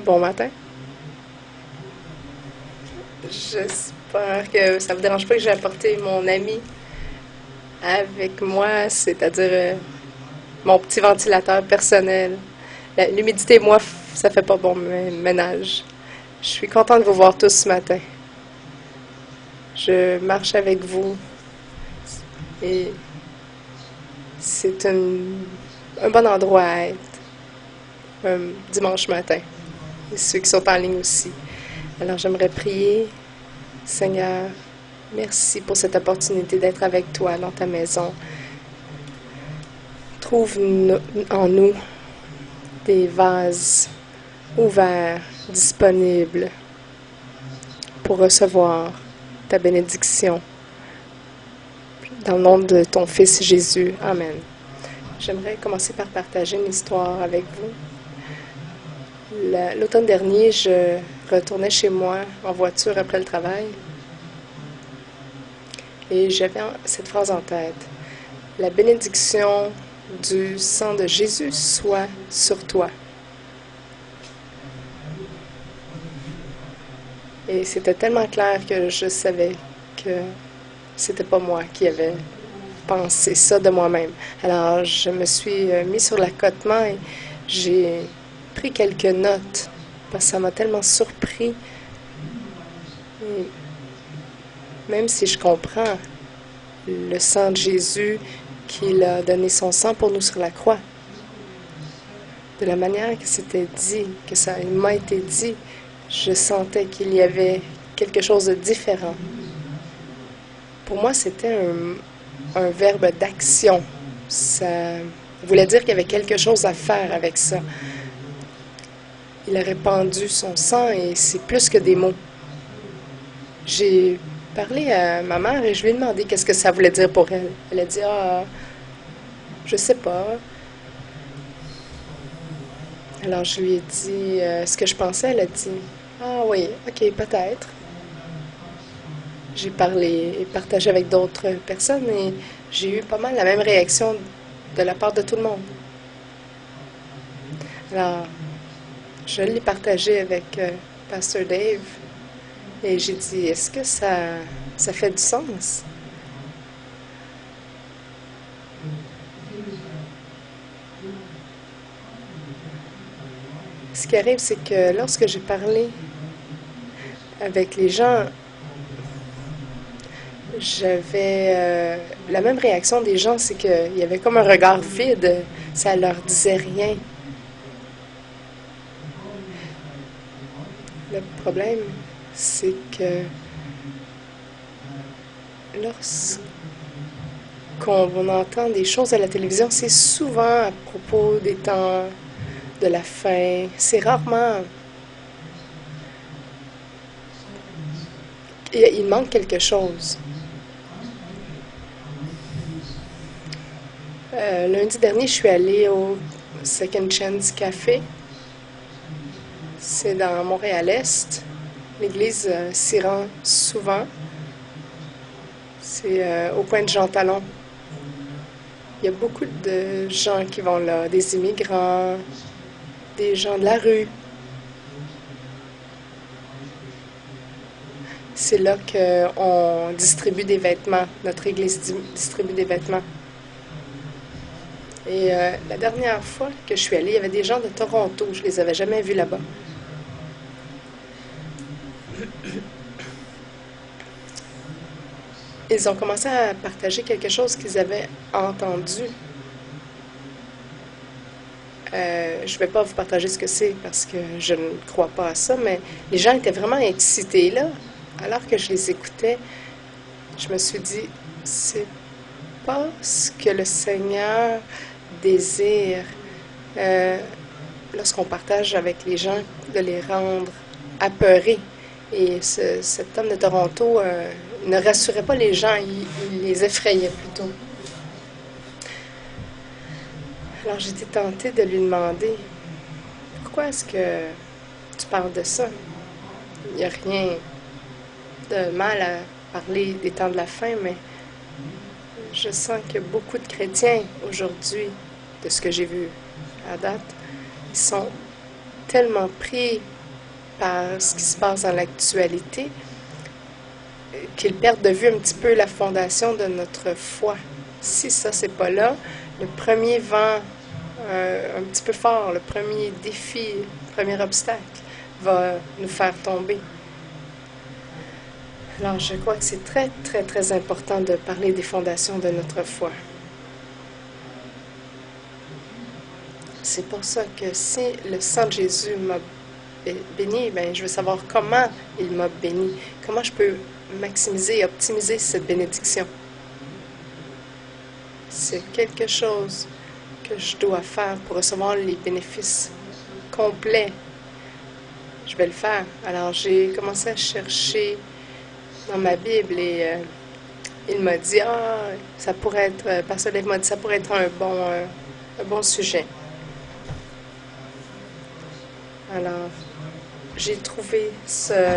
Bon matin. J'espère que ça vous dérange pas que j'ai apporté mon ami avec moi, c'est-à-dire mon petit ventilateur personnel. L'humidité et moi, ça fait pas bon ménage. Je suis contente de vous voir tous ce matin. Je marche avec vous et c'est un bon endroit à être un dimanche matin. Et ceux qui sont en ligne aussi. Alors j'aimerais prier. Seigneur, merci pour cette opportunité d'être avec toi dans ta maison. Trouve en nous des vases ouverts, disponibles pour recevoir ta bénédiction. Dans le nom de ton Fils Jésus. Amen. J'aimerais commencer par partager une histoire avec vous. L'automne dernier, je retournais chez moi en voiture après le travail et j'avais cette phrase en tête. La bénédiction du sang de Jésus soit sur toi. Et c'était tellement clair que je savais que c'était pas moi qui avais pensé ça de moi-même. Alors, je me suis mis sur l'accotement et j'ai pris quelques notes parce que ça m'a tellement surpris. Et même si je comprends le sang de Jésus, qu'il a donné son sang pour nous sur la croix, de la manière que c'était dit, que ça m'a été dit, je sentais qu'il y avait quelque chose de différent. Pour moi, c'était un verbe d'action. Ça voulait dire qu'il y avait quelque chose à faire avec ça. Il a répandu son sang et c'est plus que des mots. J'ai parlé à ma mère et je lui ai demandé qu'est-ce que ça voulait dire pour elle. Elle a dit, ah, je sais pas. Alors je lui ai dit ce que je pensais. Elle a dit, ah oui, ok, peut-être. J'ai parlé et partagé avec d'autres personnes et j'ai eu pas mal la même réaction de la part de tout le monde. Alors, je l'ai partagé avec Pasteur Dave et j'ai dit, est-ce que ça fait du sens? Ce qui arrive, c'est que lorsque j'ai parlé avec les gens, j'avais la même réaction des gens, c'est qu'il y avait comme un regard vide, ça leur disait rien. Le problème, c'est que lorsqu'on entend des choses à la télévision, c'est souvent à propos des temps de la fin. C'est rarement. Il manque quelque chose. Lundi dernier, je suis allée au Second Chance Café. C'est dans Montréal-Est. L'église s'y rend souvent. C'est au coin de Jean Talon. Il y a beaucoup de gens qui vont là, des immigrants, des gens de la rue. C'est là qu'on distribue des vêtements. Notre église distribue des vêtements. Et la dernière fois que je suis allée, il y avait des gens de Toronto. Je les avais jamais vus là-bas. Ils ont commencé à partager quelque chose qu'ils avaient entendu. Je ne vais pas vous partager ce que c'est parce que je ne crois pas à ça, mais les gens étaient vraiment excités là. Alors que je les écoutais, je me suis dit, c'est pas ce que le Seigneur désire lorsqu'on partage avec les gens, de les rendre apeurés. Et cet homme de Toronto ne rassurait pas les gens, il les effrayait plutôt. Alors j'étais tentée de lui demander, pourquoi est-ce que tu parles de ça? Il n'y a rien de mal à parler des temps de la fin, mais je sens que beaucoup de chrétiens aujourd'hui, de ce que j'ai vu à date, ils sont tellement pris par ce qui se passe dans l'actualité qu'ils perdent de vue un petit peu la fondation de notre foi. Si ça, c'est pas là, le premier vent un petit peu fort, le premier défi, le premier obstacle va nous faire tomber. Alors, je crois que c'est très, très, très important de parler des fondations de notre foi. C'est pour ça que si le sang de Jésus m'a béni, ben, je veux savoir comment il m'a béni, comment je peux maximiser et optimiser cette bénédiction. C'est quelque chose que je dois faire pour recevoir les bénéfices complets. Je vais le faire. Alors, j'ai commencé à chercher dans ma Bible et il m'a dit, ça pourrait être, Pasteur Dave m'a dit, ça pourrait être un bon sujet. Alors, j'ai trouvé ce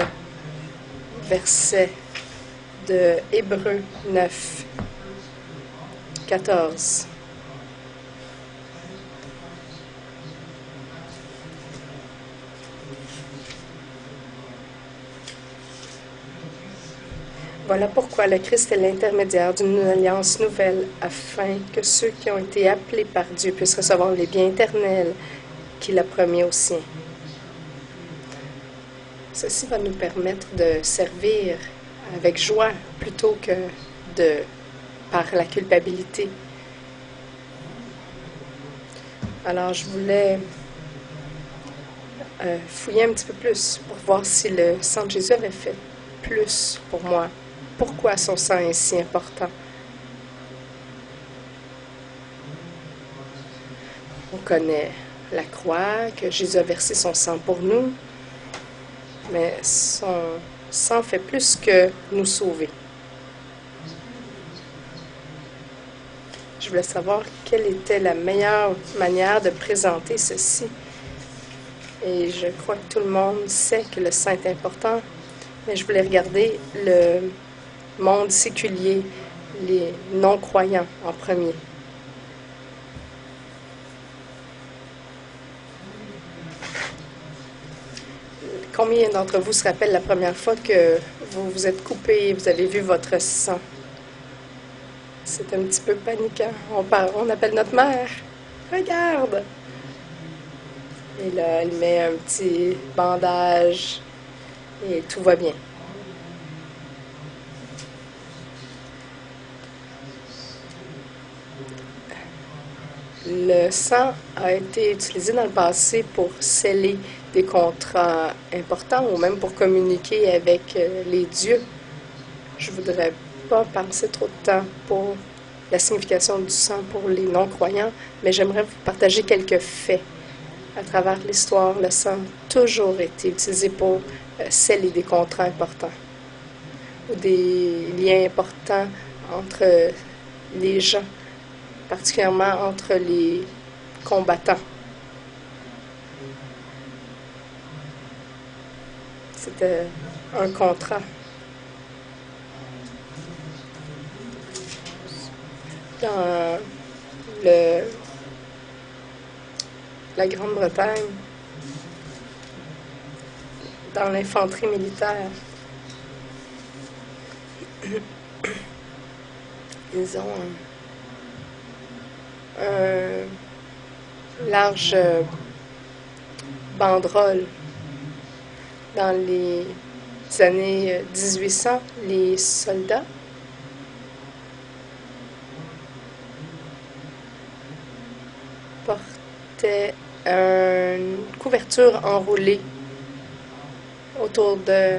verset de Hébreux 9, 14. Voilà pourquoi le Christ est l'intermédiaire d'une alliance nouvelle, afin que ceux qui ont été appelés par Dieu puissent recevoir les biens éternels qu'il a promis aux siens. Ceci va nous permettre de servir avec joie plutôt que par la culpabilité. Alors, je voulais fouiller un petit peu plus pour voir si le sang de Jésus avait fait plus pour moi. Pourquoi son sang est si important? On connaît la croix, que Jésus a versé son sang pour nous, mais son sang fait plus que nous sauver. Je voulais savoir quelle était la meilleure manière de présenter ceci. Et je crois que tout le monde sait que le sang est important, mais je voulais regarder le monde séculier, les non-croyants en premier. Combien d'entre vous se rappellent la première fois que vous vous êtes coupé et vous avez vu votre sang? C'est un petit peu paniquant. On appelle notre mère. Regarde! Et là, elle met un petit bandage et tout va bien. Le sang a été utilisé dans le passé pour sceller des contrats importants ou même pour communiquer avec les dieux. Je ne voudrais pas passer trop de temps pour la signification du sang pour les non-croyants, mais j'aimerais vous partager quelques faits. À travers l'histoire, le sang a toujours été utilisé pour sceller des contrats importants ou des liens importants entre les gens, particulièrement entre les combattants. C'était un contrat. Dans la Grande-Bretagne, dans l'infanterie militaire, ils ont un large banderole. Dans les années 1800, les soldats portaient une couverture enroulée autour de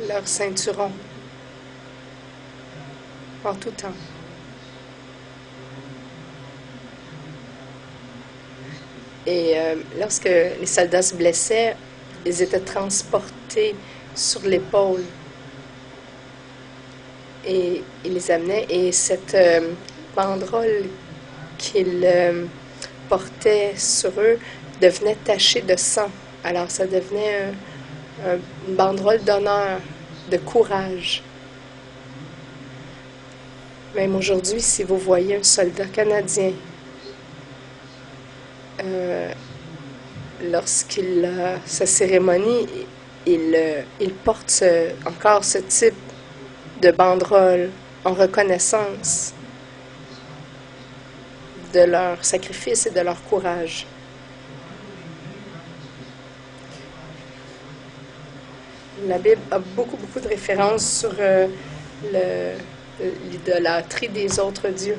leur ceinturon en tout temps. Et lorsque les soldats se blessaient, ils étaient transportés sur l'épaule et ils les amenaient. Et cette banderole qu'ils portaient sur eux devenait tachée de sang. Alors ça devenait une banderole d'honneur, de courage. Même aujourd'hui, si vous voyez un soldat canadien lorsqu'il a sa cérémonie, il porte encore ce type de banderole en reconnaissance de leur sacrifice et de leur courage. La Bible a beaucoup de références sur l'idolâtrie des autres dieux.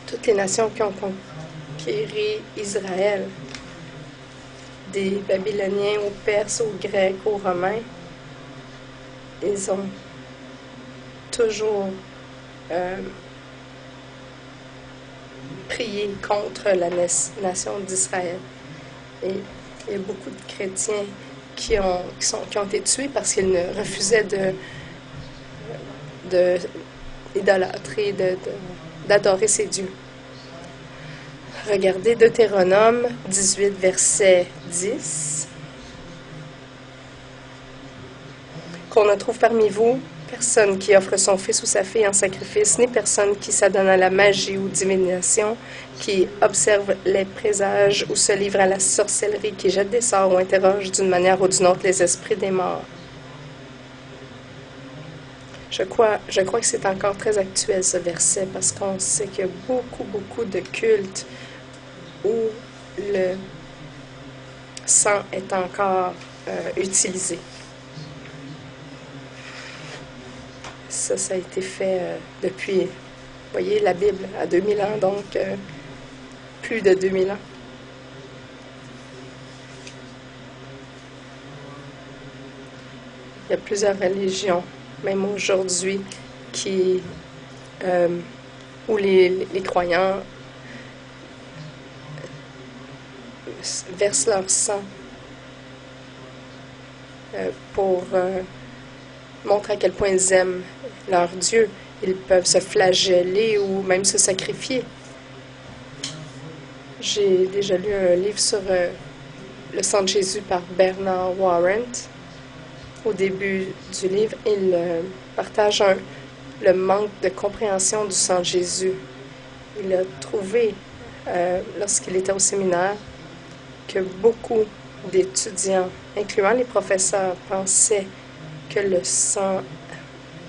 Toutes les nations qui ont conquéri Israël, des Babyloniens aux Perses, aux Grecs, aux Romains, ils ont toujours prié contre la nation d'Israël. Et il y a beaucoup de chrétiens qui ont été tués parce qu'ils ne refusaient d'idolâtrer, d'adorer ces dieux. Regardez Deutéronome 18, verset 10. Qu'on ne trouve parmi vous personne qui offre son fils ou sa fille en sacrifice, ni personne qui s'adonne à la magie ou divination, qui observe les présages ou se livre à la sorcellerie, qui jette des sorts ou interroge d'une manière ou d'une autre les esprits des morts. Je crois que c'est encore très actuel ce verset parce qu'on sait qu'il y a beaucoup de cultes où le sang est encore utilisé. Ça a été fait depuis, vous voyez, la Bible à 2000 ans, donc plus de 2000 ans. Il y a plusieurs religions, même aujourd'hui, où les croyants versent leur sang pour montrer à quel point ils aiment leur Dieu. Ils peuvent se flageller ou même se sacrifier. J'ai déjà lu un livre sur le sang de Jésus par Bernard Warren. Au début du livre, il partage le manque de compréhension du sang de Jésus. Il a trouvé, lorsqu'il était au séminaire, que beaucoup d'étudiants, incluant les professeurs, pensaient que le sang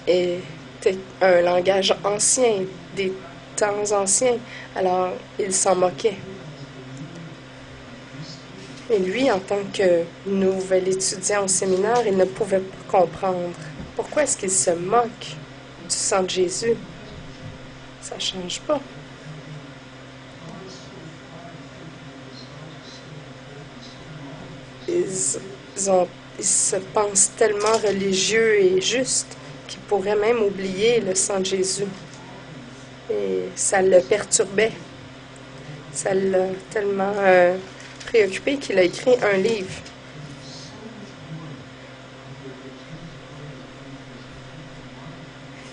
était un langage ancien, des temps anciens. Alors, il s'en moquait. Et lui, en tant que nouvel étudiant au séminaire, il ne pouvait pas comprendre. Pourquoi est-ce qu'il se moque du sang de Jésus? Ça ne change pas. Ils se pensent tellement religieux et justes qu'ils pourraient même oublier le sang de Jésus. Et ça le perturbait. Ça l'a tellement préoccupé qu'il a écrit un livre.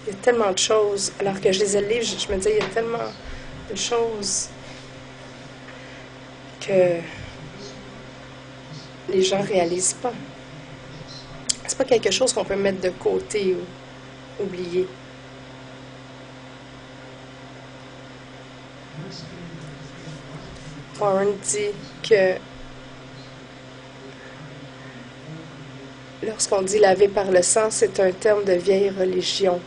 Il y a tellement de choses. Alors que je lisais le livre, je me disais, il y a tellement de choses que les gens ne réalisent pas. C'est pas quelque chose qu'on peut mettre de côté ou oublier. Warren dit que lorsqu'on dit laver par le sang, c'est un terme de vieille religion.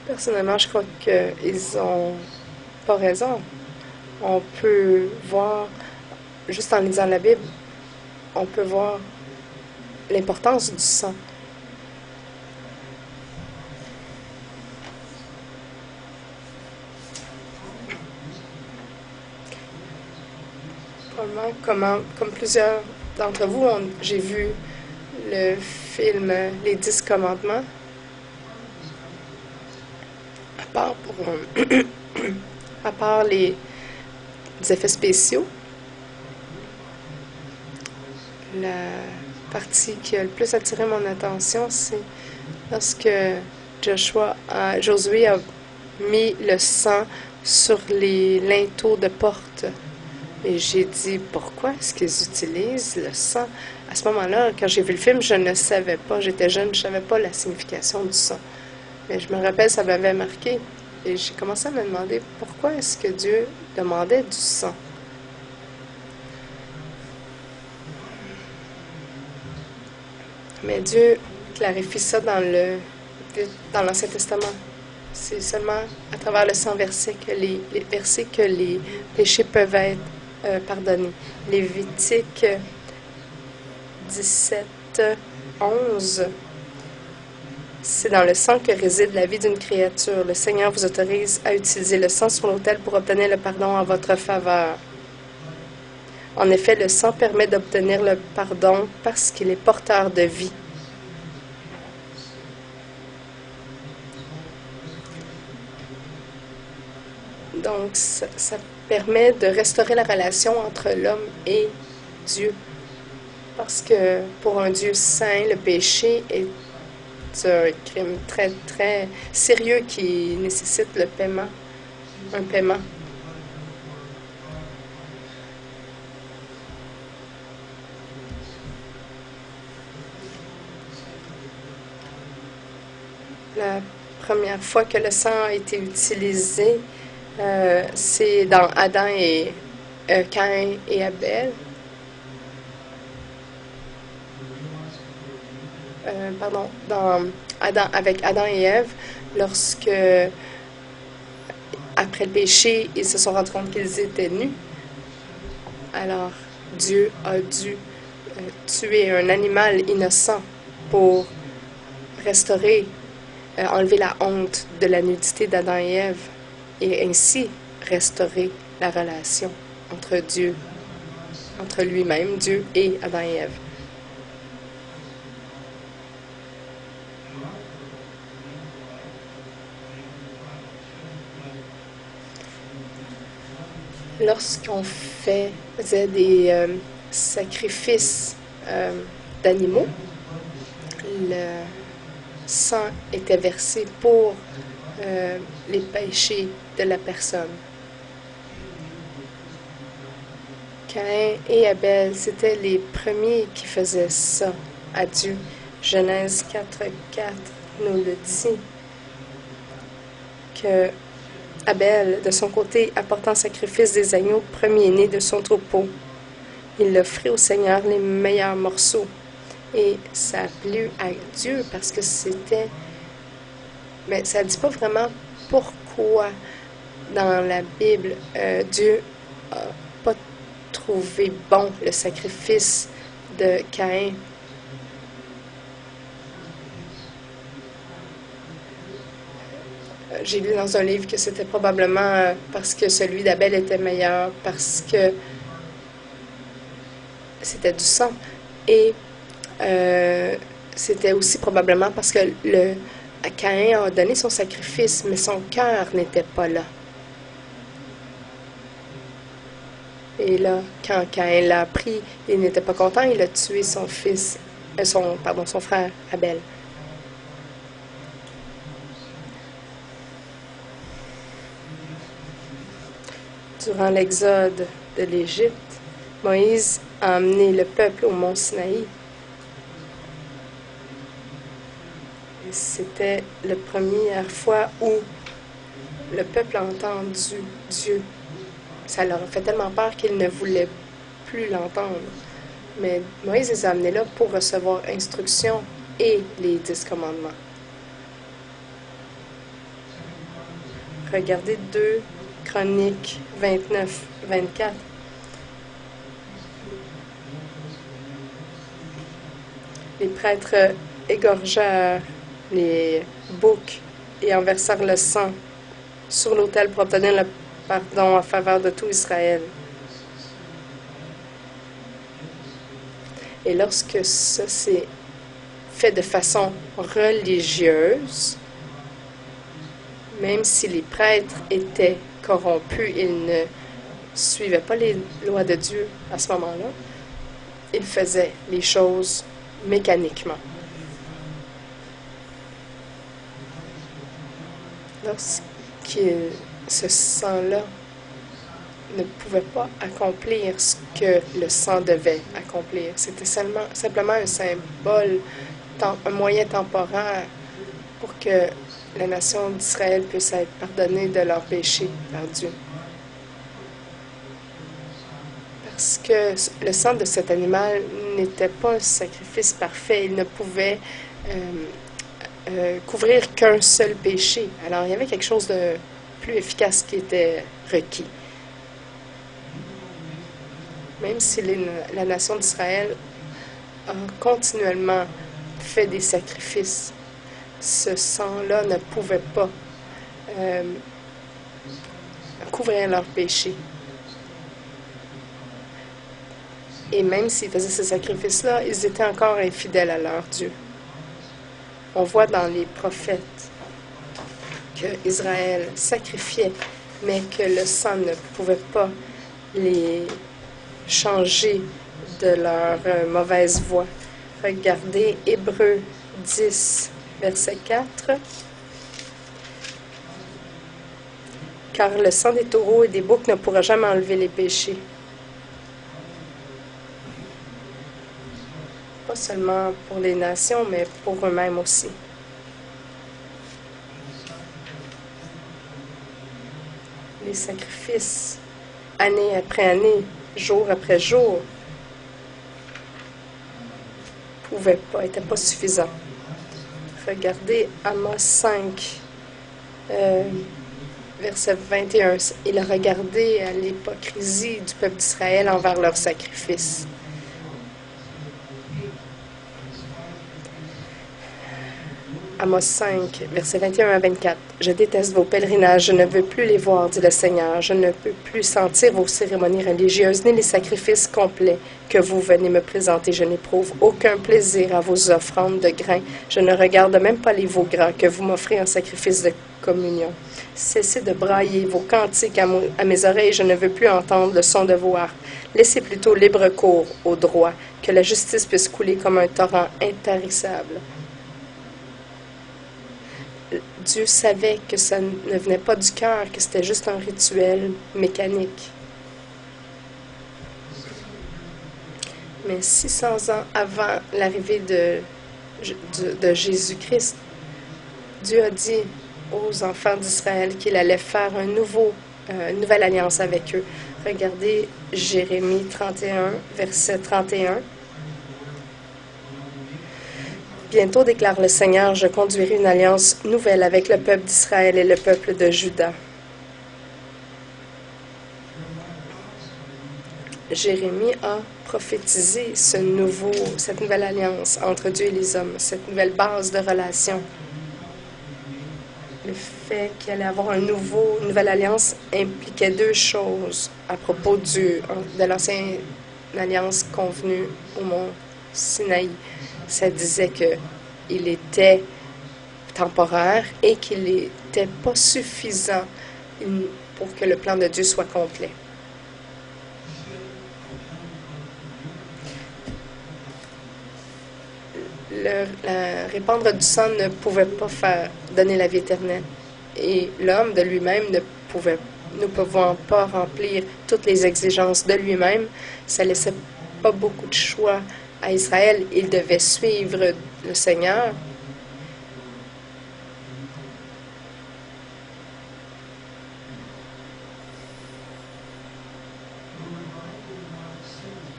Personnellement, je crois qu'ils n'ont pas raison. On peut voir, juste en lisant la Bible, on peut voir l'importance du sang. Probablement, comme plusieurs d'entre vous, j'ai vu le film Les 10 commandements. À part les effets spéciaux, la partie qui a le plus attiré mon attention, c'est lorsque Josué a mis le sang sur les linteaux de porte. Et j'ai dit, pourquoi est-ce qu'ils utilisent le sang? À ce moment-là, quand j'ai vu le film, je ne savais pas. J'étais jeune, je ne savais pas la signification du sang. Mais je me rappelle, ça m'avait marqué. Et j'ai commencé à me demander pourquoi est-ce que Dieu demandait du sang. Mais Dieu clarifie ça dans l'Ancien Testament. C'est seulement à travers le sang versé que les versets que les péchés peuvent être pardonnés. Lévitique 17, 11. C'est dans le sang que réside la vie d'une créature. Le Seigneur vous autorise à utiliser le sang sur l'autel pour obtenir le pardon en votre faveur. En effet, le sang permet d'obtenir le pardon parce qu'il est porteur de vie. Donc, ça permet de restaurer la relation entre l'homme et Dieu. Parce que pour un Dieu saint, le péché est un crime très, très sérieux qui nécessite un paiement. La première fois que le sang a été utilisé, c'est dans Caïn et Abel. Avec Adam et Ève, lorsque, après le péché, ils se sont rendus compte qu'ils étaient nus. Alors, Dieu a dû tuer un animal innocent pour restaurer, enlever la honte de la nudité d'Adam et Ève et ainsi restaurer la relation entre Dieu, entre lui-même, Dieu et Adam et Ève. Lorsqu'on faisait des sacrifices d'animaux, le sang était versé pour les péchés de la personne. Caïn et Abel, c'étaient les premiers qui faisaient ça à Dieu. Genèse 4:4 nous le dit, que Abel, de son côté, apportant en sacrifice des agneaux premiers-nés de son troupeau, il offrit au Seigneur les meilleurs morceaux. Et ça a plu à Dieu parce que c'était... Mais ça ne dit pas vraiment pourquoi dans la Bible, Dieu n'a pas trouvé bon le sacrifice de Caïn. J'ai lu dans un livre que c'était probablement parce que celui d'Abel était meilleur, parce que c'était du sang. Et c'était aussi probablement parce que Caïn a donné son sacrifice, mais son cœur n'était pas là. Et là, quand Caïn l'a pris, il n'était pas content, il a tué son frère Abel. Durant l'exode de l'Égypte, Moïse a amené le peuple au mont Sinaï. Et c'était la première fois où le peuple a entendu Dieu. Ça leur a fait tellement peur qu'ils ne voulaient plus l'entendre. Mais Moïse les a amenés là pour recevoir instruction et les 10 commandements. Regardez 2 Chroniques 29-24. Les prêtres égorgèrent les boucs et en versèrent le sang sur l'autel pour obtenir le pardon en faveur de tout Israël. Et lorsque ça s'est fait de façon religieuse, même si les prêtres étaient corrompus, ils ne suivaient pas les lois de Dieu à ce moment-là, ils faisaient les choses mécaniquement. Ce sang-là ne pouvait pas accomplir ce que le sang devait accomplir. C'était simplement un symbole, un moyen temporaire pour que la nation d'Israël puisse être pardonnée de leurs péchés par Dieu. Parce que le sang de cet animal n'était pas un sacrifice parfait. Il ne pouvait couvrir qu'un seul péché. Alors, il y avait quelque chose de plus efficace qui était requis. Même si la nation d'Israël a continuellement fait des sacrifices, ce sang-là ne pouvait pas couvrir leurs péchés. Et même s'ils faisaient ces sacrifices-là, ils étaient encore infidèles à leur Dieu. On voit dans les prophètes que Israël sacrifiait, mais que le sang ne pouvait pas les changer de leur mauvaise voie. Regardez Hébreux 10, verset 4. Car le sang des taureaux et des boucs ne pourra jamais enlever les péchés. Pas seulement pour les nations, mais pour eux-mêmes aussi. Les sacrifices, année après année, jour après jour, n'étaient pas suffisants. Regardez Amos 5, verset 21. Il a regardé à l'hypocrisie du peuple d'Israël envers leurs sacrifices. Amos 5, versets 21 à 24. « Je déteste vos pèlerinages, je ne veux plus les voir, dit le Seigneur. Je ne peux plus sentir vos cérémonies religieuses, ni les sacrifices complets que vous venez me présenter. Je n'éprouve aucun plaisir à vos offrandes de grains. Je ne regarde même pas les veaux gras que vous m'offrez en sacrifice de communion. Cessez de brailler vos cantiques à mes oreilles, je ne veux plus entendre le son de vos harpes. Laissez plutôt libre cours au droit, que la justice puisse couler comme un torrent intarissable. » Dieu savait que ça ne venait pas du cœur, que c'était juste un rituel mécanique. Mais 600 ans avant l'arrivée de Jésus-Christ, Dieu a dit aux enfants d'Israël qu'il allait faire une nouvelle alliance avec eux. Regardez Jérémie 31, verset 31. Bientôt, déclare le Seigneur, je conduirai une alliance nouvelle avec le peuple d'Israël et le peuple de Juda. Jérémie a prophétisé cette nouvelle alliance entre Dieu et les hommes, cette nouvelle base de relation. Le fait qu'il allait avoir une nouvelle alliance impliquait deux choses à propos de l'ancienne alliance convenue au mont Sinaï. Ça disait qu'il était temporaire et qu'il n'était pas suffisant pour que le plan de Dieu soit complet. Répandre du sang ne pouvait pas donner la vie éternelle. Et l'homme de lui-même ne pouvant pas remplir toutes les exigences de lui-même, ça laissait pas beaucoup de choix à Israël. Il devait suivre le Seigneur.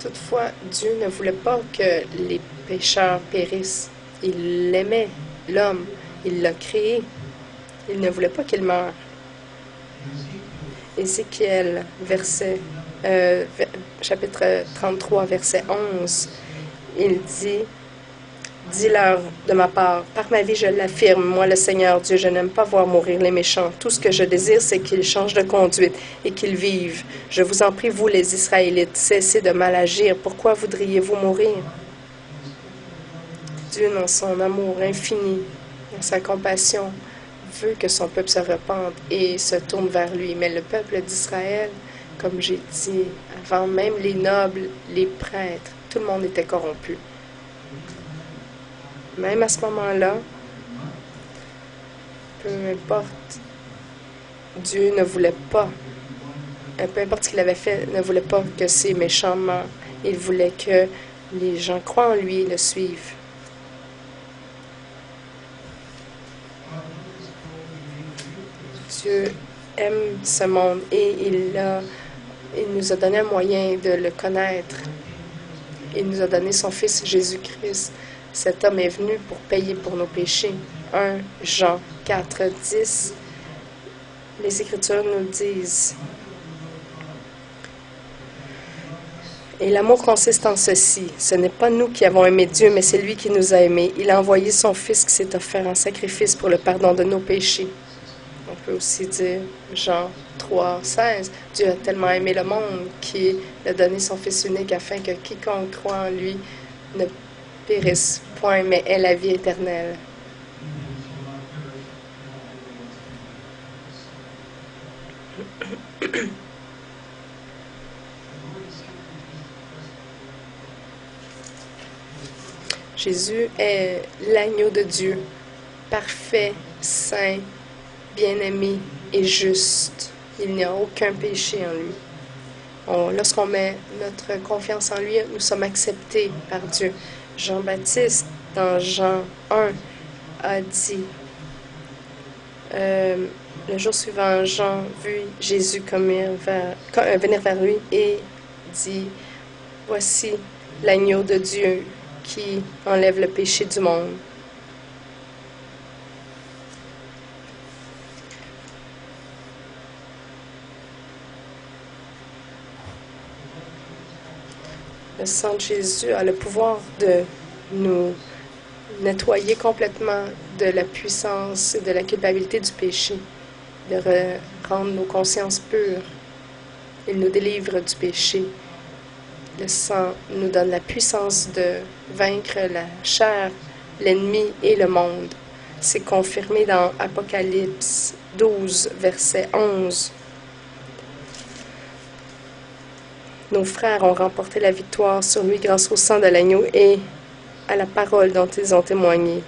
Toutefois, Dieu ne voulait pas que les pécheurs périssent. Il aimait l'homme. Il l'a créé. Il ne voulait pas qu'il meure. Ézéchiel, chapitre 33, verset 11, il dit « Dis-leur de ma part, par ma vie je l'affirme, moi le Seigneur Dieu, je n'aime pas voir mourir les méchants. Tout ce que je désire, c'est qu'ils changent de conduite et qu'ils vivent. Je vous en prie, vous les Israélites, cessez de mal agir. Pourquoi voudriez-vous mourir? » Dieu, dans son amour infini, dans sa compassion, veut que son peuple se repente et se tourne vers lui. Mais le peuple d'Israël, comme j'ai dit avant, même les nobles, les prêtres, tout le monde était corrompu. Même à ce moment-là, peu importe, Dieu ne voulait pas, peu importe ce qu'il avait fait, ne voulait pas que ces méchants meurent. Il voulait que les gens croient en lui et le suivent. Dieu aime ce monde et il nous a donné un moyen de le connaître. Il nous a donné son Fils Jésus-Christ. Cet homme est venu pour payer pour nos péchés. 1 Jean 4, 10. Les Écritures nous disent: Et l'amour consiste en ceci. Ce n'est pas nous qui avons aimé Dieu, mais c'est lui qui nous a aimés. Il a envoyé son Fils qui s'est offert en sacrifice pour le pardon de nos péchés. On peut aussi dire Jean 3, 16. Dieu a tellement aimé le monde qu'il a donné son Fils unique afin que quiconque croit en lui ne périsse point, mais ait la vie éternelle. Jésus est l'agneau de Dieu, parfait, saint, bien-aimé et juste. Il n'y a aucun péché en lui. Lorsqu'on met notre confiance en lui, nous sommes acceptés par Dieu. Jean-Baptiste, dans Jean 1, a dit, le jour suivant, Jean vit Jésus venir vers lui et dit, « Voici l'agneau de Dieu qui enlève le péché du monde. » Le sang de Jésus a le pouvoir de nous nettoyer complètement de la puissance et de la culpabilité du péché, de rendre nos consciences pures. Il nous délivre du péché. Le sang nous donne la puissance de vaincre la chair, l'ennemi et le monde. C'est confirmé dans Apocalypse 12, verset 11. Nos frères ont remporté la victoire sur lui grâce au sang de l'agneau et à la parole dont ils ont témoigné.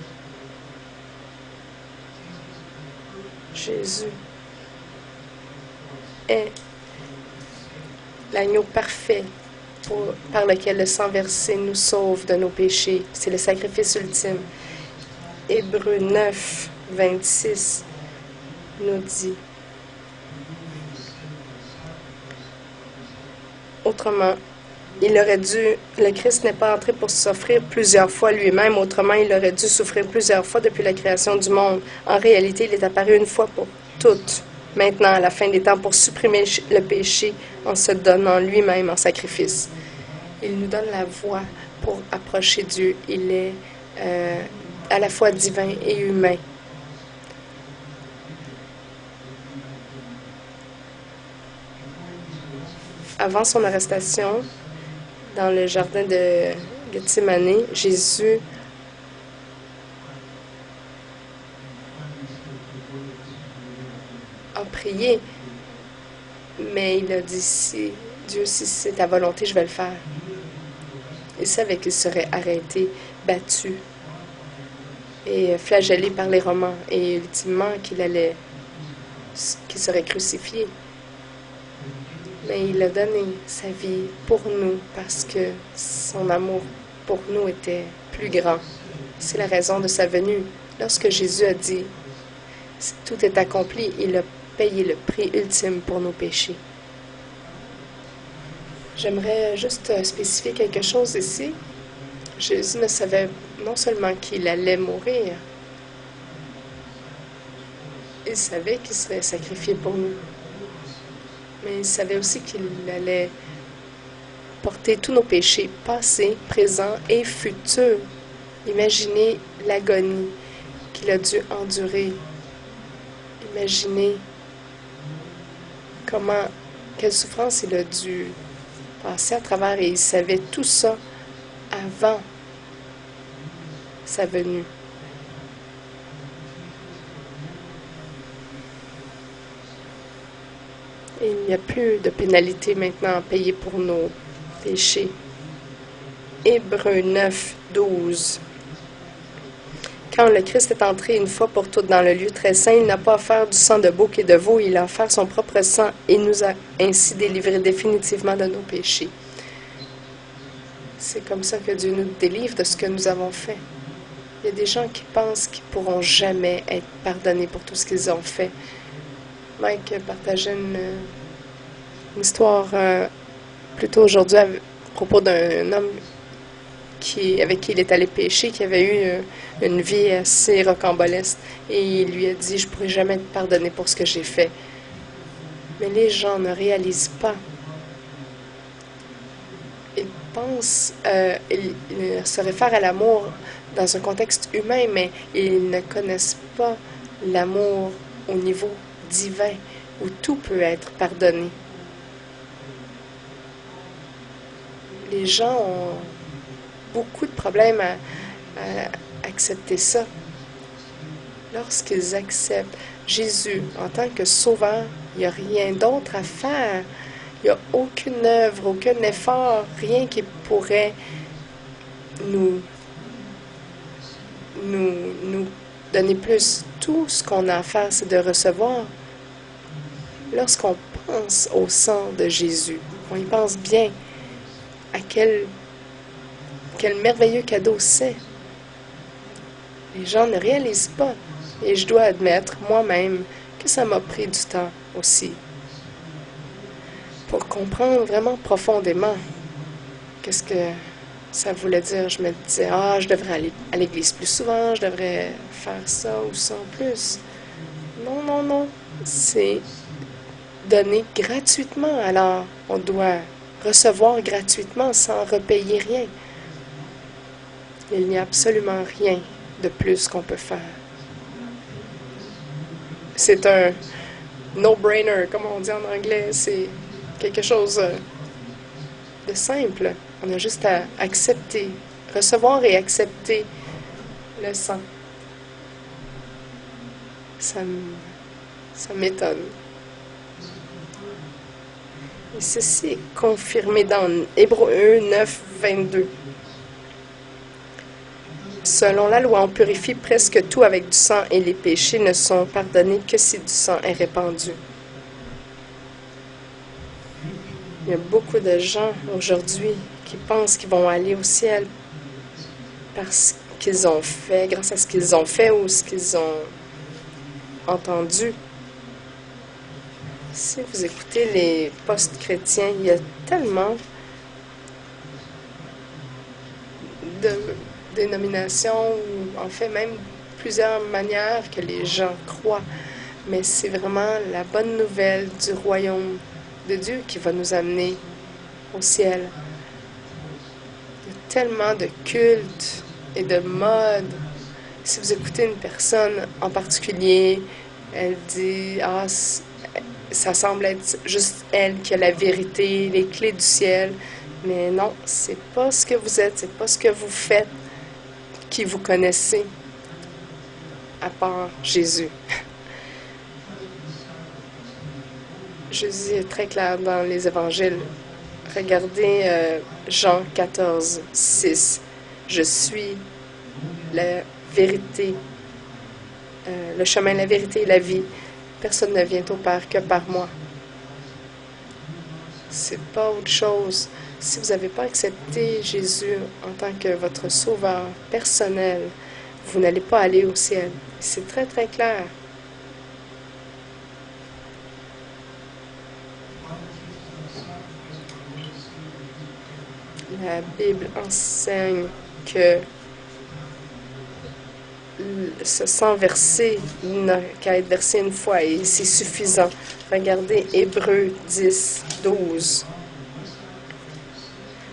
Jésus est l'agneau parfait par lequel le sang versé nous sauve de nos péchés. C'est le sacrifice ultime. Hébreux 9, 26 nous dit: autrement, le Christ n'est pas entré pour s'offrir plusieurs fois lui-même, autrement il aurait dû souffrir plusieurs fois depuis la création du monde. En réalité, il est apparu une fois pour toutes, maintenant à la fin des temps, pour supprimer le péché en se donnant lui-même en sacrifice. Il nous donne la voie pour approcher Dieu. Il est à la fois divin et humain. Avant son arrestation, dans le jardin de Gethsémani, Jésus a prié, mais il a dit, si c'est ta volonté, je vais le faire. Il savait qu'il serait arrêté, battu et flagellé par les Romains, et ultimement qu'il serait crucifié. Mais il a donné sa vie pour nous parce que son amour pour nous était plus grand. C'est la raison de sa venue. Lorsque Jésus a dit « Tout est accompli », il a payé le prix ultime pour nos péchés. J'aimerais juste spécifier quelque chose ici. Jésus ne savait non seulement qu'il allait mourir, il savait qu'il serait sacrifié pour nous. Mais il savait aussi qu'il allait porter tous nos péchés, passés, présents et futurs. Imaginez l'agonie qu'il a dû endurer. Imaginez quelle souffrance il a dû passer à travers, et il savait tout ça avant sa venue. Et il n'y a plus de pénalité maintenant à payer pour nos péchés. Hébreux 9, 12. Quand le Christ est entré une fois pour toutes dans le lieu très saint, il n'a pas offert du sang de bouc et de veau, il a offert son propre sang et nous a ainsi délivrés définitivement de nos péchés. C'est comme ça que Dieu nous délivre de ce que nous avons fait. Il y a des gens qui pensent qu'ils ne pourront jamais être pardonnés pour tout ce qu'ils ont fait. Mike partageait une histoire plus tôt aujourd'hui à propos d'un homme avec qui il est allé pêcher, qui avait eu une vie assez rocambolesque. Et il lui a dit, je pourrai jamais te pardonner pour ce que j'ai fait. Mais les gens ne réalisent pas. Ils pensent, ils se réfèrent à l'amour dans un contexte humain, mais ils ne connaissent pas l'amour au niveau divin, où tout peut être pardonné. Les gens ont beaucoup de problèmes à accepter ça. Lorsqu'ils acceptent Jésus en tant que sauveur, il n'y a rien d'autre à faire. Il n'y a aucune œuvre, aucun effort, rien qui pourrait nous donner plus. Tout ce qu'on a à faire, c'est de recevoir. Lorsqu'on pense au sang de Jésus, on y pense bien à quel merveilleux cadeau c'est. Les gens ne réalisent pas. Et je dois admettre moi-même que ça m'a pris du temps aussi pour comprendre vraiment profondément qu'est-ce que ça voulait dire. Je me disais, je devrais aller à l'église plus souvent, je devrais faire ça ou ça en plus. Non, non, non. C'est donné gratuitement. Alors, on doit recevoir gratuitement sans repayer rien. Il n'y a absolument rien de plus qu'on peut faire. C'est un no-brainer, comme on dit en anglais. C'est quelque chose de simple. On a juste à accepter, recevoir et accepter le sang. Ça m'étonne. Et ceci est confirmé dans Hébreux 9, 22. Selon la loi, on purifie presque tout avec du sang et les péchés ne sont pardonnés que si du sang est répandu. Il y a beaucoup de gens aujourd'hui qui pensent qu'ils vont aller au ciel parce qu'ils ont fait, grâce à ce qu'ils ont fait ou ce qu'ils ont entendu. Si vous écoutez les post-chrétiens, il y a tellement de dénominations ou en fait même plusieurs manières que les gens croient. Mais c'est vraiment la bonne nouvelle du royaume de Dieu qui va nous amener au ciel. Il y a tellement de cultes et de modes. Si vous écoutez une personne en particulier, elle dit ça semble être juste elle qui a la vérité, les clés du ciel. Mais non, c'est pas ce que vous êtes, c'est pas ce que vous faites qui vous connaissez, à part Jésus. Jésus est très clair dans les évangiles. Regardez Jean 14, 6. Je suis la vérité, le chemin, la vérité et la vie. Personne ne vient au Père que par moi. C'est pas autre chose. Si vous n'avez pas accepté Jésus en tant que votre sauveur personnel, vous n'allez pas aller au ciel. C'est très, très clair. La Bible enseigne que ce sang versé n'a qu'à être versé une fois et c'est suffisant. Regardez Hébreux 10, 12.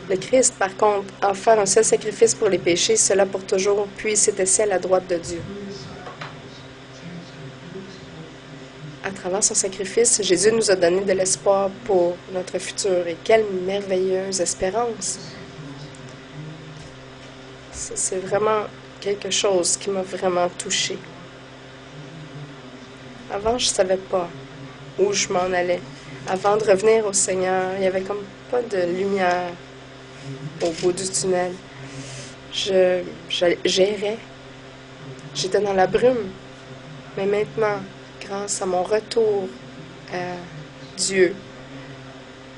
Le Christ, par contre, a offert un seul sacrifice pour les péchés, cela pour toujours, puis s'est assis à la droite de Dieu. À travers son sacrifice, Jésus nous a donné de l'espoir pour notre futur. Et quelle merveilleuse espérance! Ça, c'est vraiment quelque chose qui m'a vraiment touchée. Avant, je ne savais pas où je m'en allais. Avant de revenir au Seigneur, il n'y avait comme pas de lumière au bout du tunnel. J'errais. J'étais dans la brume. Mais maintenant, grâce à mon retour à Dieu,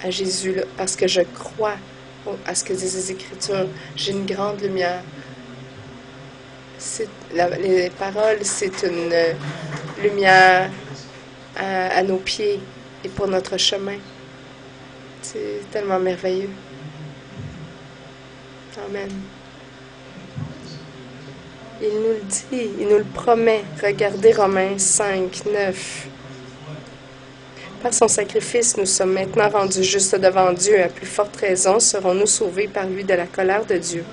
à Jésus, parce que je crois à ce que disent les Écritures, j'ai une grande lumière. Les paroles, c'est une lumière à nos pieds et pour notre chemin. C'est tellement merveilleux. Amen. Il nous le dit, il nous le promet. Regardez Romains 5, 9. Par son sacrifice, nous sommes maintenant rendus justes devant Dieu. À plus forte raison, serons-nous sauvés par lui de la colère de Dieu.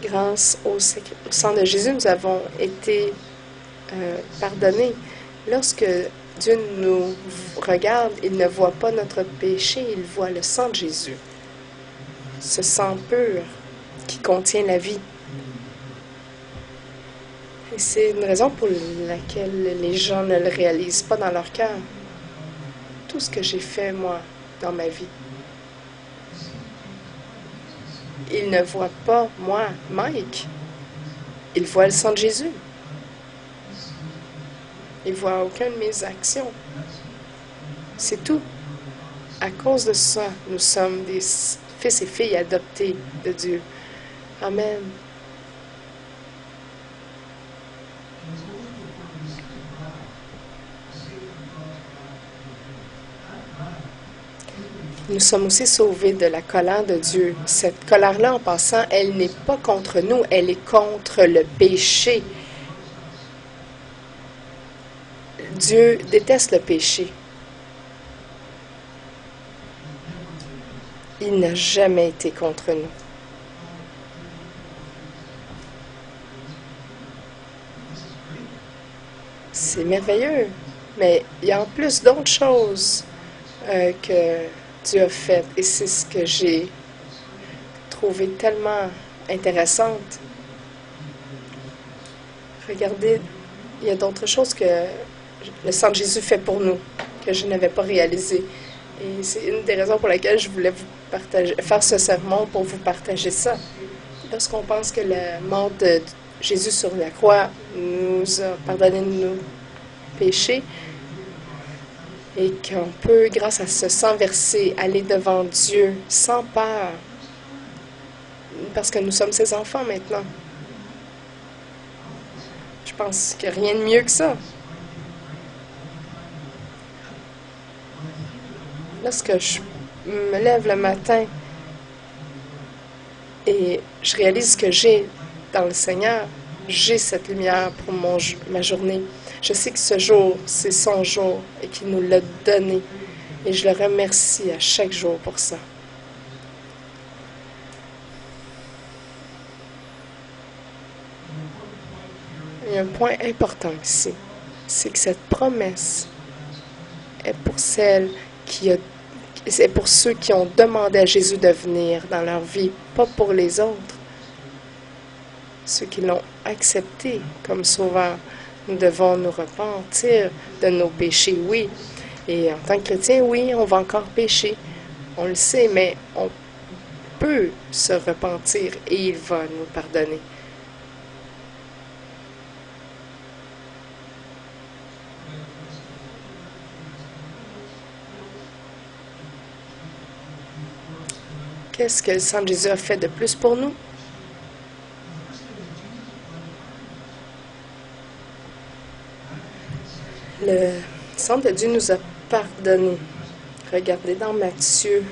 Grâce au sang de Jésus, nous avons été pardonnés. Lorsque Dieu nous regarde, il ne voit pas notre péché, il voit le sang de Jésus. Ce sang pur qui contient la vie. Et c'est une raison pour laquelle les gens ne le réalisent pas dans leur cœur. Tout ce que j'ai fait, moi, dans ma vie. Ils ne voient pas, moi, Mike. Ils voient le sang de Jésus. Ils ne voient aucune de mes actions. C'est tout. À cause de ça, nous sommes des fils et filles adoptés de Dieu. Amen. Nous sommes aussi sauvés de la colère de Dieu. Cette colère-là, en passant, elle n'est pas contre nous, elle est contre le péché. Dieu déteste le péché. Il n'a jamais été contre nous. C'est merveilleux, mais il y a en plus d'autres choses que Dieu a faites, et c'est ce que j'ai trouvé tellement intéressante. Regardez, il y a d'autres choses que le sang de Jésus fait pour nous, que je n'avais pas réalisées. Et c'est une des raisons pour lesquelles je voulais vous faire ce sermon, pour vous partager ça. Lorsqu'on pense que la mort de Jésus sur la croix nous a pardonné de nos péchés, et qu'on peut, grâce à ce sang versé, aller devant Dieu sans peur, parce que nous sommes ses enfants maintenant. Je pense qu'il n'y a rien de mieux que ça. Lorsque je me lève le matin et je réalise que j'ai dans le Seigneur, j'ai cette lumière pour ma journée. Je sais que ce jour, c'est son jour et qu'il nous l'a donné. Et je le remercie à chaque jour pour ça. Il y a un point important ici, c'est que cette promesse est pour c'est pour ceux qui ont demandé à Jésus de venir dans leur vie, pas pour les autres. Ceux qui l'ont accepté comme sauveur. Nous devons nous repentir de nos péchés, oui. Et en tant que chrétien, oui, on va encore pécher. On le sait, mais on peut se repentir et il va nous pardonner. Qu'est-ce que le sang de Jésus a fait de plus pour nous? Le sang de Dieu nous a pardonné. Regardez dans Matthieu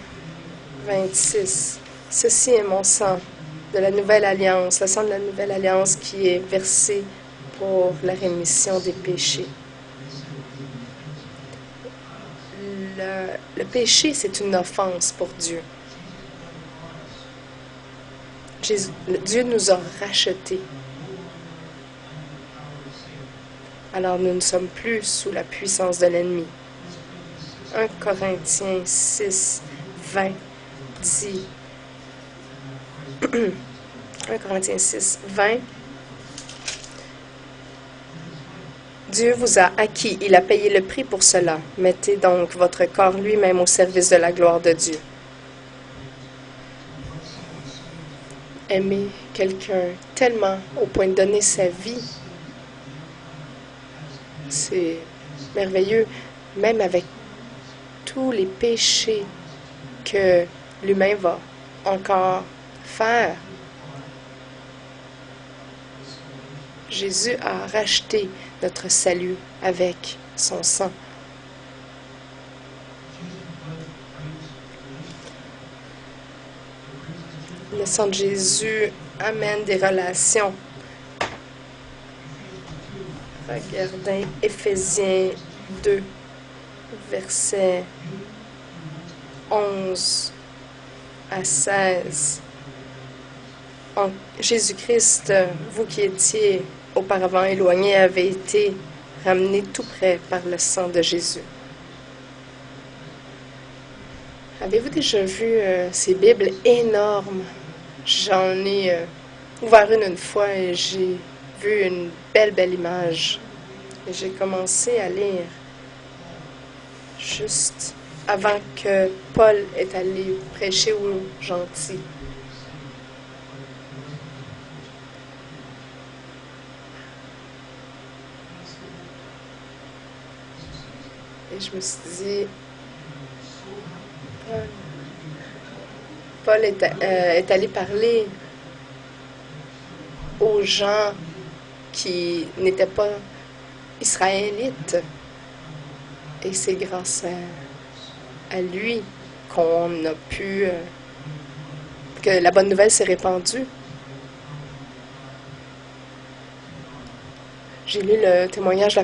26. Ceci est mon sang de la nouvelle alliance, le sang de la nouvelle alliance qui est versé pour la rémission des péchés. Le péché, c'est une offense pour Dieu. Dieu nous a rachetés. Alors nous ne sommes plus sous la puissance de l'ennemi. 1 Corinthiens 6, 20 dit 1 Corinthiens 6, 20 Dieu vous a acquis, il a payé le prix pour cela. Mettez donc votre corps lui-même au service de la gloire de Dieu. Aimer quelqu'un tellement au point de donner sa vie, c'est merveilleux, même avec tous les péchés que l'humain va encore faire. Jésus a racheté notre salut avec son sang. Le sang de Jésus amène des relations. Regardez Éphésiens 2, versets 11 à 16. En Jésus-Christ, vous qui étiez auparavant éloignés, avez été ramenés tout près par le sang de Jésus. Avez-vous déjà vu ces Bibles énormes? J'en ai ouvert une fois et j'ai vu une belle image. Et j'ai commencé à lire juste avant que Paul est allé prêcher aux gentils. Et je me suis dit, Paul est allé parler aux gens qui n'étaient pas israélites. Et c'est grâce à lui qu'on a pu... que la bonne nouvelle s'est répandue. J'ai lu le témoignage de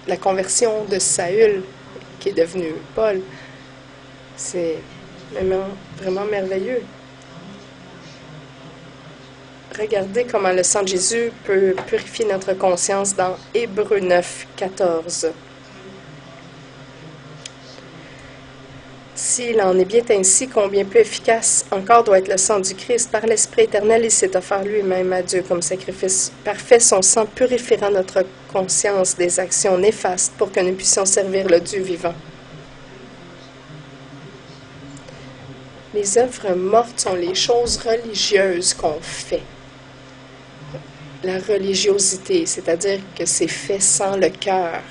la conversion de Saül, qui est devenu Paul. C'est vraiment merveilleux. Regardez comment le sang de Jésus peut purifier notre conscience dans Hébreux 9, 14. S'il en est bien ainsi, combien peu efficace encore doit être le sang du Christ. Par l'Esprit éternel, il s'est offert lui-même à Dieu comme sacrifice parfait. Son sang purifiera notre conscience des actions néfastes pour que nous puissions servir le Dieu vivant. Les œuvres mortes sont les choses religieuses qu'on fait. La religiosité, c'est-à-dire que c'est fait sans le cœur.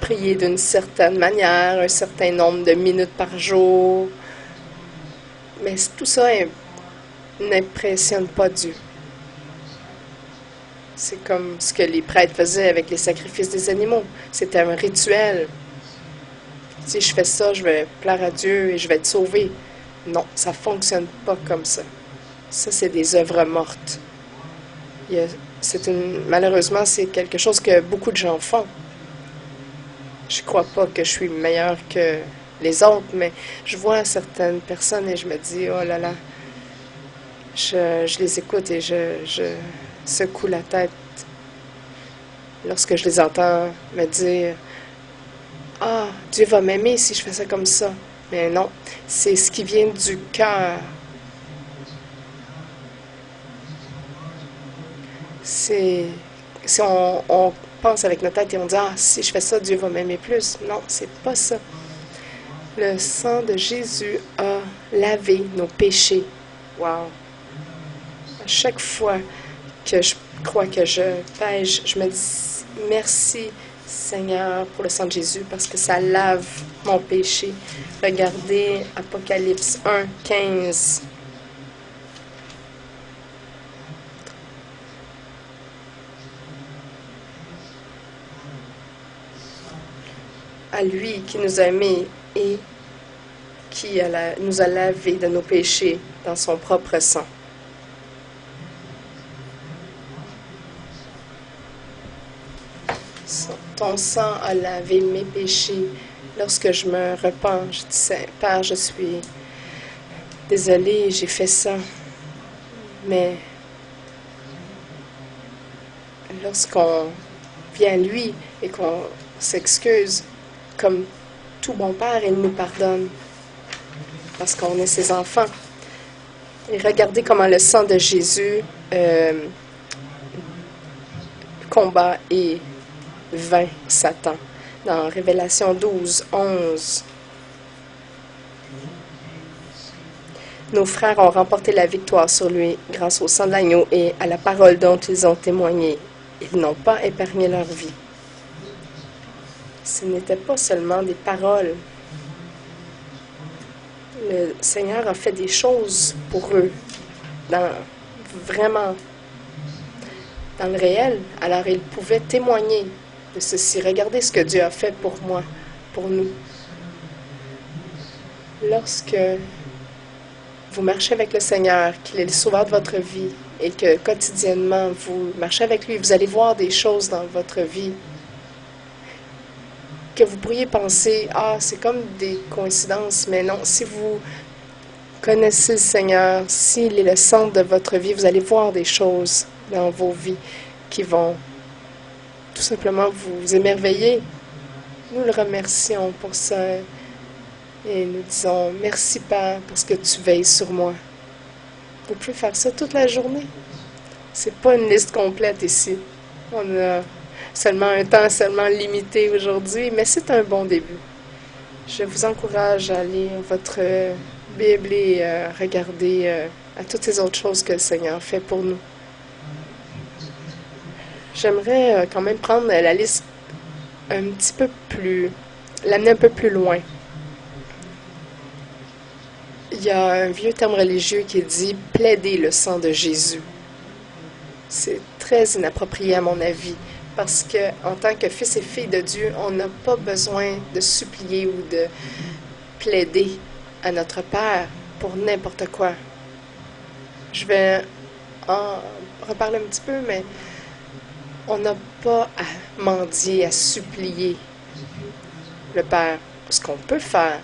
Prier d'une certaine manière, un certain nombre de minutes par jour. Mais tout ça n'impressionne pas Dieu. C'est comme ce que les prêtres faisaient avec les sacrifices des animaux. C'était un rituel. Si je fais ça, je vais plaire à Dieu et je vais être sauvé. Non, ça ne fonctionne pas comme ça. Ça, c'est des œuvres mortes. Malheureusement, c'est quelque chose que beaucoup de gens font. Je ne crois pas que je suis meilleure que les autres, mais je vois certaines personnes et je me dis, oh là là, je les écoute et je secoue la tête lorsque je les entends me dire, ah, Dieu va m'aimer si je fais ça comme ça. Mais non, c'est ce qui vient du cœur. Si on pense avec notre tête et on dit, ah, si je fais ça, Dieu va m'aimer plus. Non, c'est pas ça. Le sang de Jésus a lavé nos péchés. Wow! À chaque fois que je crois que je pêche, je me dis, merci Seigneur pour le sang de Jésus parce que ça lave mon péché. Regardez Apocalypse 1, 15. À lui qui nous a aimés et qui nous a lavés de nos péchés dans son propre sang. Ton sang a lavé mes péchés. Lorsque je me repens, je dis, Père, je suis désolée, j'ai fait ça. Mais lorsqu'on vient à lui et qu'on s'excuse, comme tout bon père, il nous pardonne parce qu'on est ses enfants. Et regardez comment le sang de Jésus combat et vainc Satan. Dans Révélation 12, 11. Nos frères ont remporté la victoire sur lui grâce au sang de l'agneau et à la parole dont ils ont témoigné. Ils n'ont pas épargné leur vie. Ce n'était pas seulement des paroles. Le Seigneur a fait des choses pour eux, vraiment dans le réel. Alors il pouvait témoigner de ceci. Regardez ce que Dieu a fait pour moi, pour nous. Lorsque vous marchez avec le Seigneur, qu'il est le sauveur de votre vie et que quotidiennement vous marchez avec lui, vous allez voir des choses dans votre vie que vous pourriez penser, ah, c'est comme des coïncidences, mais non, si vous connaissez le Seigneur, s'il est le centre de votre vie, vous allez voir des choses dans vos vies qui vont tout simplement vous émerveiller. Nous le remercions pour ça et nous disons merci Père parce que tu veilles sur moi. Vous pouvez faire ça toute la journée. C'est pas une liste complète ici. On a seulement un temps seulement limité aujourd'hui, mais c'est un bon début. Je vous encourage à lire votre Bible et regarder à toutes ces autres choses que le Seigneur fait pour nous. J'aimerais quand même prendre la liste un petit peu plus, l'amener un peu plus loin. Il y a un vieux terme religieux qui dit « plaider le sang de Jésus ». C'est très inapproprié à mon avis, parce que en tant que fils et filles de Dieu, on n'a pas besoin de supplier ou de plaider à notre Père pour n'importe quoi. Je vais en reparler un petit peu, mais on n'a pas à mendier, à supplier le Père. Ce qu'on peut faire,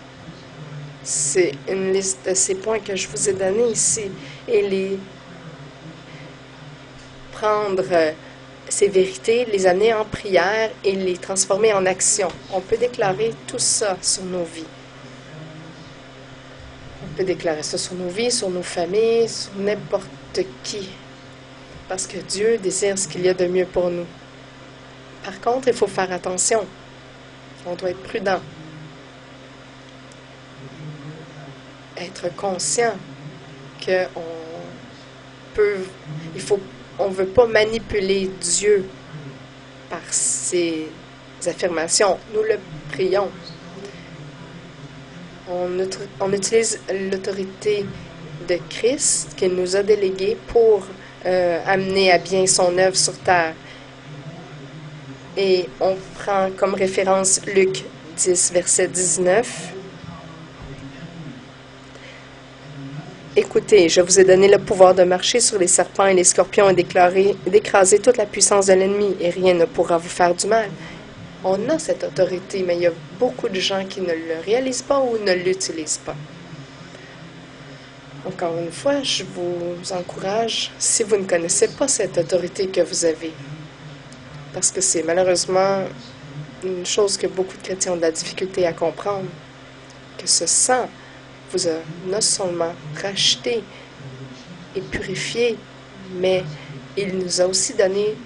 c'est une liste de ces points que je vous ai donnés ici et les prendre ces vérités, les amener en prière et les transformer en action. On peut déclarer tout ça sur nos vies. On peut déclarer ça sur nos vies, sur nos familles, sur n'importe qui. Parce que Dieu désire ce qu'il y a de mieux pour nous. Par contre, il faut faire attention. On doit être prudent. Être conscient on ne veut pas manipuler Dieu par ses affirmations. Nous le prions. On utilise l'autorité de Christ qu'il nous a déléguée pour amener à bien son œuvre sur terre. Et on prend comme référence Luc 10, verset 19. Écoutez, je vous ai donné le pouvoir de marcher sur les serpents et les scorpions et d'écraser toute la puissance de l'ennemi, et rien ne pourra vous faire du mal. On a cette autorité, mais il y a beaucoup de gens qui ne le réalisent pas ou ne l'utilisent pas. Encore une fois, je vous encourage, si vous ne connaissez pas cette autorité que vous avez, parce que c'est malheureusement une chose que beaucoup de chrétiens ont de la difficulté à comprendre, que ce sang vous a non seulement racheté et purifié, mais il nous a aussi donné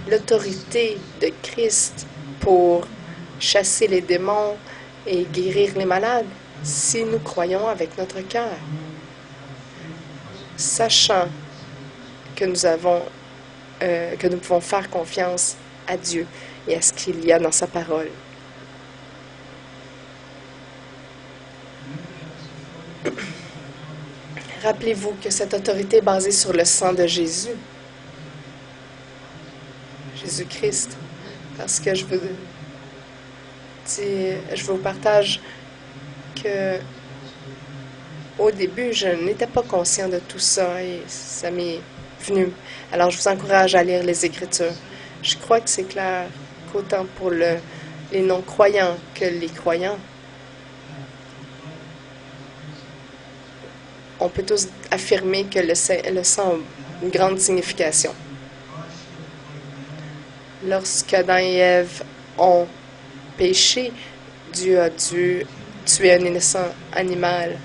l'autorité de Christ pour chasser les démons et guérir les malades si nous croyons avec notre cœur, sachant que nous pouvons faire confiance à Dieu et à ce qu'il y a dans sa parole. Rappelez-vous que cette autorité est basée sur le sang de Jésus. Jésus-Christ. Parce que je vous partage que au début, je n'étais pas conscient de tout ça et ça m'est venu. Alors, je vous encourage à lire les Écritures. Je crois que c'est clair qu'autant pour les non-croyants que les croyants, on peut tous affirmer que le sang a une grande signification. Lorsque Adam et Ève ont péché, Dieu a dû tuer un innocent animal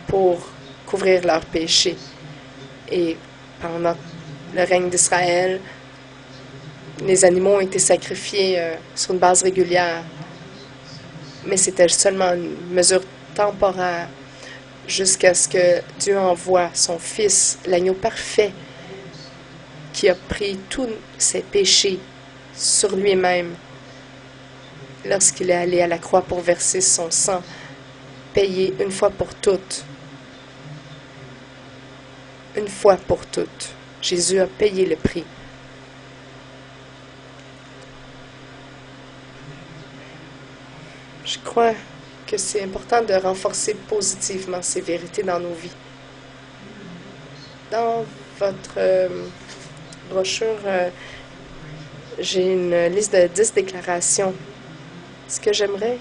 pour couvrir leur péché. Et pendant le règne d'Israël, les animaux ont été sacrifiés sur une base régulière. Mais c'était seulement une mesure temporaire jusqu'à ce que Dieu envoie son Fils, l'agneau parfait, qui a pris tous ses péchés sur lui-même lorsqu'il est allé à la croix pour verser son sang, payé une fois pour toutes. Une fois pour toutes. Jésus a payé le prix Je crois que c'est important de renforcer positivement ces vérités dans nos vies. Dans votre brochure, j'ai une liste de 10 déclarations. Ce que j'aimerais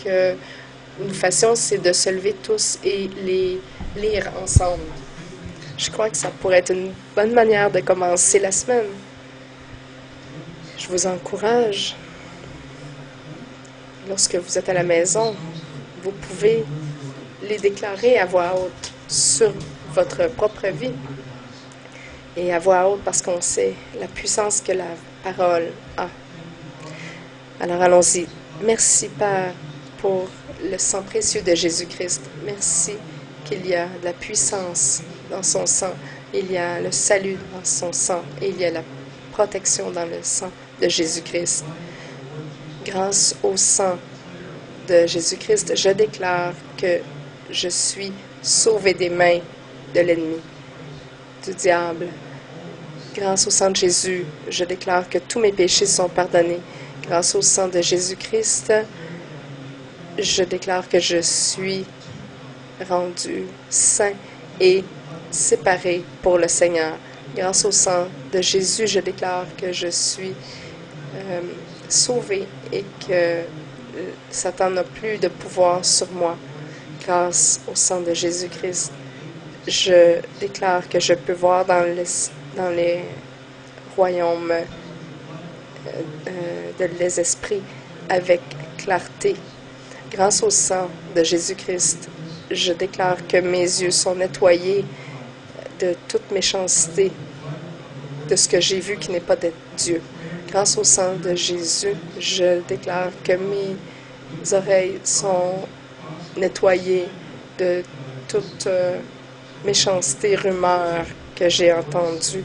que nous fassions, c'est de se lever tous et les lire ensemble. Je crois que ça pourrait être une bonne manière de commencer la semaine. Je vous encourage, lorsque vous êtes à la maison, vous pouvez les déclarer à voix haute sur votre propre vie. Et à voix haute parce qu'on sait la puissance que la parole a. Alors allons-y. Merci Père pour le sang précieux de Jésus-Christ. Merci qu'il y a de la puissance dans son sang. Il y a le salut dans son sang. Et il y a la protection dans le sang de Jésus-Christ. Grâce au sang de Jésus-Christ, je déclare que je suis sauvé des mains de l'ennemi, du diable. Grâce au sang de Jésus, je déclare que tous mes péchés sont pardonnés. Grâce au sang de Jésus-Christ, je déclare que je suis rendu saint et séparé pour le Seigneur. Grâce au sang de Jésus, je déclare que je suis sauvé et que Satan n'a plus de pouvoir sur moi. Grâce au sang de Jésus-Christ, je déclare que je peux voir dans les royaumes des esprits avec clarté. Grâce au sang de Jésus-Christ, je déclare que mes yeux sont nettoyés de toute méchanceté, de ce que j'ai vu qui n'est pas de Dieu. Grâce au sang de Jésus, je déclare que mes oreilles sont nettoyées de toute méchanceté, rumeur que j'ai entendue,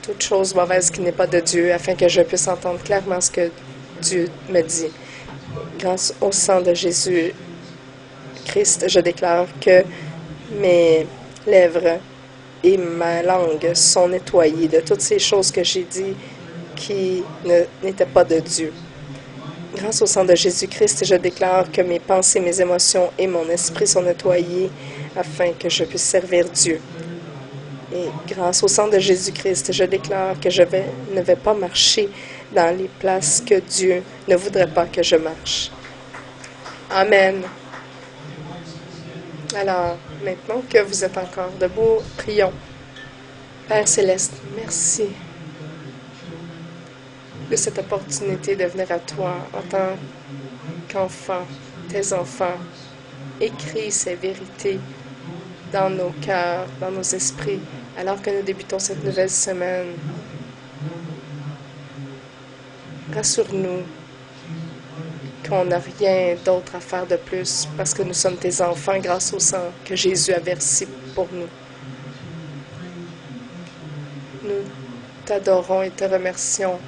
toute chose mauvaise qui n'est pas de Dieu, afin que je puisse entendre clairement ce que Dieu me dit. Grâce au sang de Jésus-Christ, je déclare que mes lèvres et ma langue sont nettoyées de toutes ces choses que j'ai dit qui n'étaient pas de Dieu. Grâce au sang de Jésus-Christ, je déclare que mes pensées, mes émotions et mon esprit sont nettoyés afin que je puisse servir Dieu. Et grâce au sang de Jésus-Christ, je déclare que je ne vais pas marcher dans les places que Dieu ne voudrait pas que je marche. Amen. Alors, maintenant que vous êtes encore debout, prions. Père Céleste, merci de cette opportunité de venir à toi en tant qu'enfant, tes enfants. Écris ces vérités dans nos cœurs, dans nos esprits, alors que nous débutons cette nouvelle semaine. Rassure-nous qu'on n'a rien d'autre à faire de plus parce que nous sommes tes enfants grâce au sang que Jésus a versé pour nous. Nous t'adorons et te remercions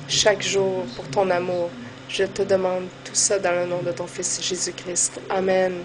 chaque jour pour ton amour. Je te demande tout ça dans le nom de ton Fils Jésus-Christ. Amen.